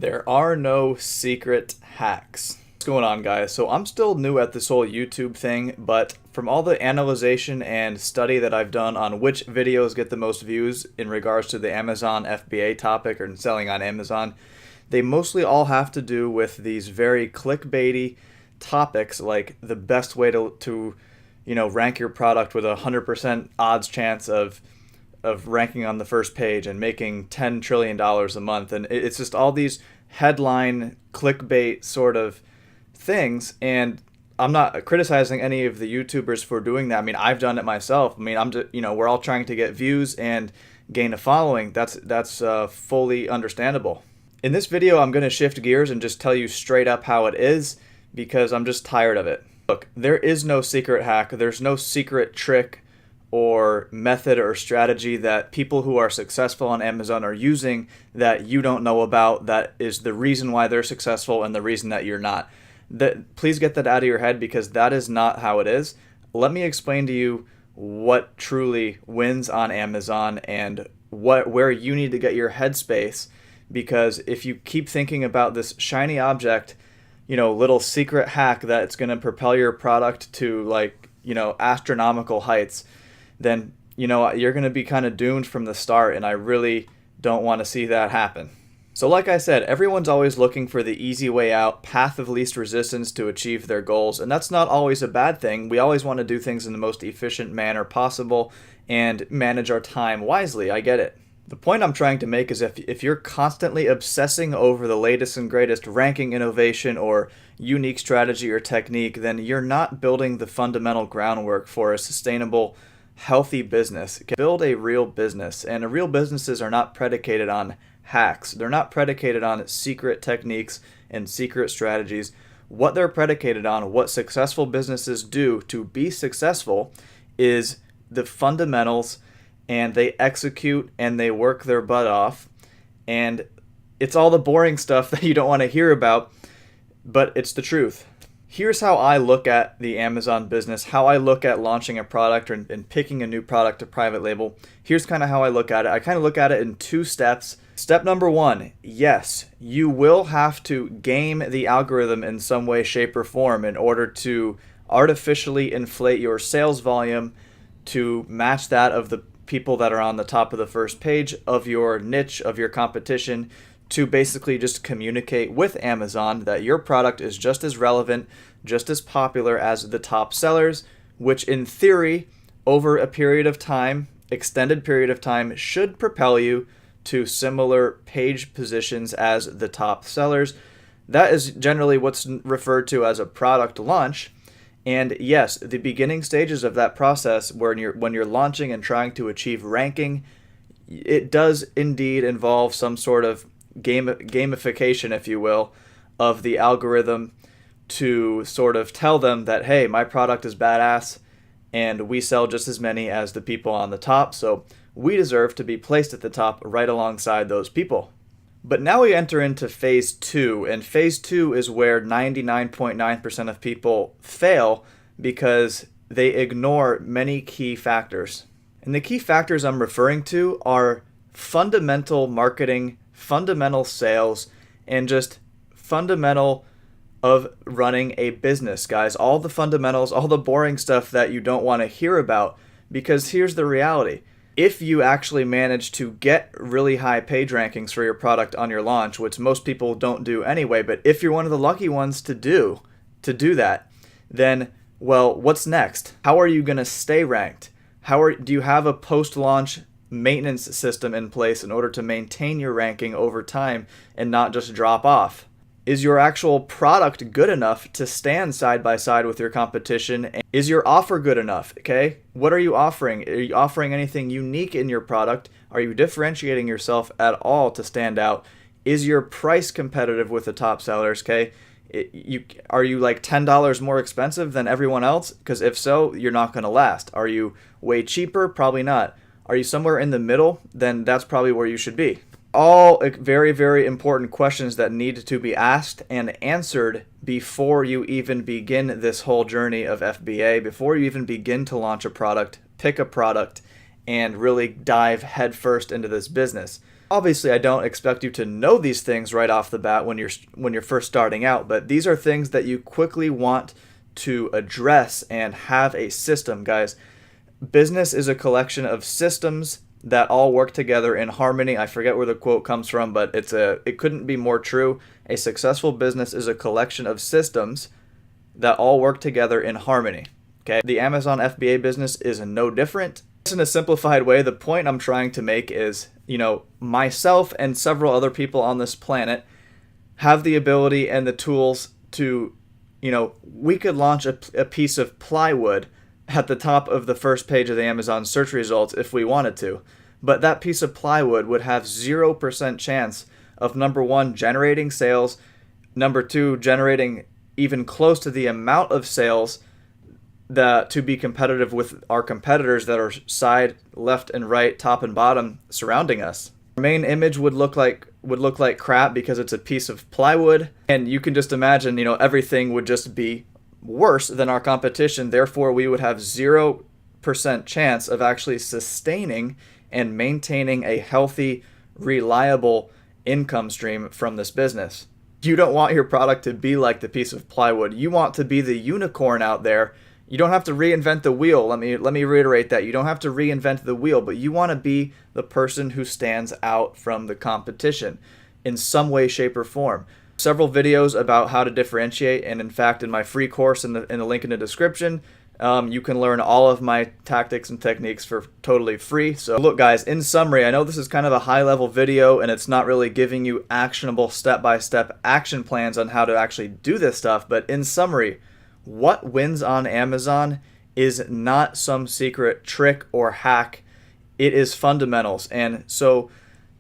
There are no secret hacks. What's going on, guys? So I'm still new at this whole YouTube thing, but from all the analyzation and study that I've done on which videos get the most views in regards to the Amazon FBA topic or selling on Amazon, they mostly all have to do with these very clickbaity topics, like the best way to rank your product with a 100% odds chance of ranking on the first page and making $10 trillion a month. And it's just all these headline clickbait sort of things. And I'm not criticizing any of the YouTubers for doing that. I mean, I've done it myself. I mean, I'm just, we're all trying to get views and gain a following. That's fully understandable. In this video, I'm going to shift gears and just tell you straight up how it is, because I'm just tired of it. Look, there is no secret hack. There's no secret trick or method or strategy that people who are successful on Amazon are using that you don't know about, that is the reason why they're successful and the reason that you're not. Please get that out of your head, because that is not how it is. Let me explain to you what truly wins on Amazon and where you need to get your headspace, because if you keep thinking about this shiny object, little secret hack that it's going to propel your product to astronomical heights, then you're going to be kind of doomed from the start, and I really don't want to see that happen. So like I said, everyone's always looking for the easy way out, path of least resistance to achieve their goals, and that's not always a bad thing. We always want to do things in the most efficient manner possible and manage our time wisely. I get it. The point I'm trying to make is if you're constantly obsessing over the latest and greatest ranking innovation or unique strategy or technique, then you're not building the fundamental groundwork for a sustainable, healthy business. Build a real business, and real businesses are not predicated on hacks. They're not predicated on secret techniques and secret strategies. What they're predicated on, what successful businesses do to be successful, is the fundamentals, and they execute and they work their butt off. And it's all the boring stuff that you don't want to hear about, but it's the truth. Here's how I look at the Amazon business, how I look at launching a product and picking a new product to private label. Here's kind of how I look at it. I kind of look at it in two steps. Step number one, yes, you will have to game the algorithm in some way, shape, or form in order to artificially inflate your sales volume to match that of the people that are on the top of the first page of your niche, of your competition, to basically just communicate with Amazon that your product is just as relevant, just as popular as the top sellers, which in theory, over a period of time, extended period of time, should propel you to similar page positions as the top sellers. That is generally what's referred to as a product launch. And yes, the beginning stages of that process, when you're launching and trying to achieve ranking, it does indeed involve some sort of gamification, if you will, of the algorithm to sort of tell them that, hey, my product is badass and we sell just as many as the people on the top, so we deserve to be placed at the top right alongside those people. But now we enter into phase two, and phase two is where 99.9% of people fail because they ignore many key factors. And the key factors I'm referring to are fundamental marketing, fundamental sales, and just fundamental of running a business, guys. All the fundamentals, all the boring stuff that you don't want to hear about, because here's the reality. If you actually manage to get really high page rankings for your product on your launch, which most people don't do anyway, but if you're one of the lucky ones to do that, then, well, what's next? How are you going to stay ranked? Do you have a post-launch maintenance system in place in order to maintain your ranking over time and not just drop off? Is your actual product good enough to stand side by side with your competition? Is your offer good enough? Okay, what are you offering? Are you offering anything unique in your product? Are you differentiating yourself at all to stand out? Is your price competitive with the top sellers? Okay, are you like $10 more expensive than everyone else? Because if so, you're not going to last. Are you way cheaper? Probably not. Are you somewhere in the middle? Then that's probably where you should be. All very, very important questions that need to be asked and answered before you even begin this whole journey of FBA, before you even begin to launch a product, pick a product, and really dive headfirst into this business. Obviously, I don't expect you to know these things right off the bat when you're first starting out, but these are things that you quickly want to address and have a system, guys. Business is a collection of systems that all work together in harmony. I forget where the quote comes from, but it couldn't be more true. A successful business is a collection of systems that all work together in harmony. Okay? The Amazon FBA business is no different. In a simplified way, the point I'm trying to make is, myself and several other people on this planet have the ability and the tools to, we could launch a piece of plywood at the top of the first page of the Amazon search results if we wanted to. But that piece of plywood would have 0% chance of, number one, generating sales, number two, generating even close to the amount of sales that to be competitive with our competitors that are side, left, and right, top and bottom surrounding us. Our main image would look like crap because it's a piece of plywood, and you can just imagine, everything would just be worse than our competition. Therefore, we would have 0% chance of actually sustaining and maintaining a healthy, reliable income stream from this business. You don't want your product to be like the piece of plywood. You want to be the unicorn out there. You don't have to reinvent the wheel. Let me reiterate that. You don't have to reinvent the wheel, but you want to be the person who stands out from the competition in some way, shape, or form. Several videos about how to differentiate, and in fact, in my free course in the link in the description, you can learn all of my tactics and techniques for totally free. So look, guys, in summary, I know this is kind of a high-level video, and it's not really giving you actionable step-by-step action plans on how to actually do this stuff, but in summary, what wins on Amazon is not some secret trick or hack. It is fundamentals. And so,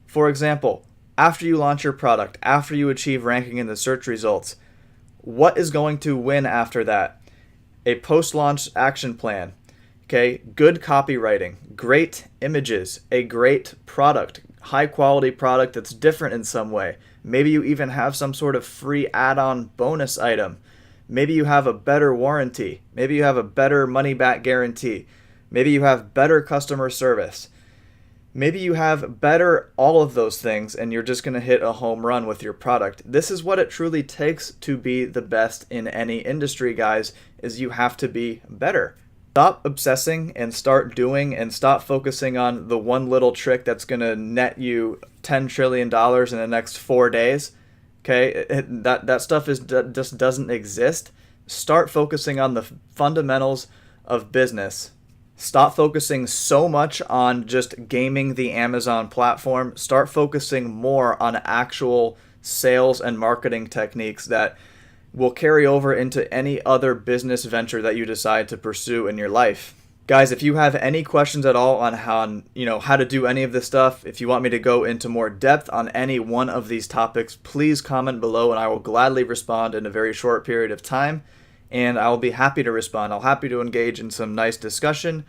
for example, after you launch your product, after you achieve ranking in the search results, what is going to win after that? A post-launch action plan, okay? Good copywriting, great images, a great product, high-quality product that's different in some way. Maybe you even have some sort of free add-on bonus item. Maybe you have a better warranty. Maybe you have a better money-back guarantee. Maybe you have better customer service. Maybe you have better all of those things, and you're just going to hit a home run with your product. This is what it truly takes to be the best in any industry, guys, is you have to be better. Stop obsessing and start doing, and stop focusing on the one little trick that's going to net you $10 trillion in the next 4 days. Okay, that stuff just doesn't exist. Start focusing on the fundamentals of business. Stop focusing so much on just gaming the Amazon platform. Start focusing more on actual sales and marketing techniques that will carry over into any other business venture that you decide to pursue in your life. Guys, if you have any questions at all on how to do any of this stuff, if you want me to go into more depth on any one of these topics, please comment below and I will gladly respond in a very short period of time. And I will be happy to respond. I'll happy to engage in some nice discussion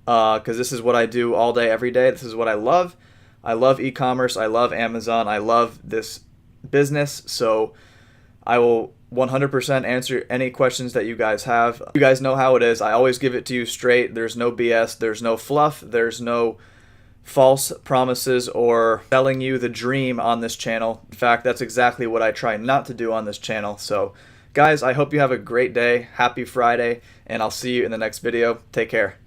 because this is what I do all day, every day. This is what I love. I love e-commerce. I love Amazon. I love this business. So I will 100% answer any questions that you guys have. You guys know how it is. I always give it to you straight. There's no BS. There's no fluff. There's no false promises or selling you the dream on this channel. In fact, that's exactly what I try not to do on this channel. So guys, I hope you have a great day. Happy Friday, and I'll see you in the next video. Take care.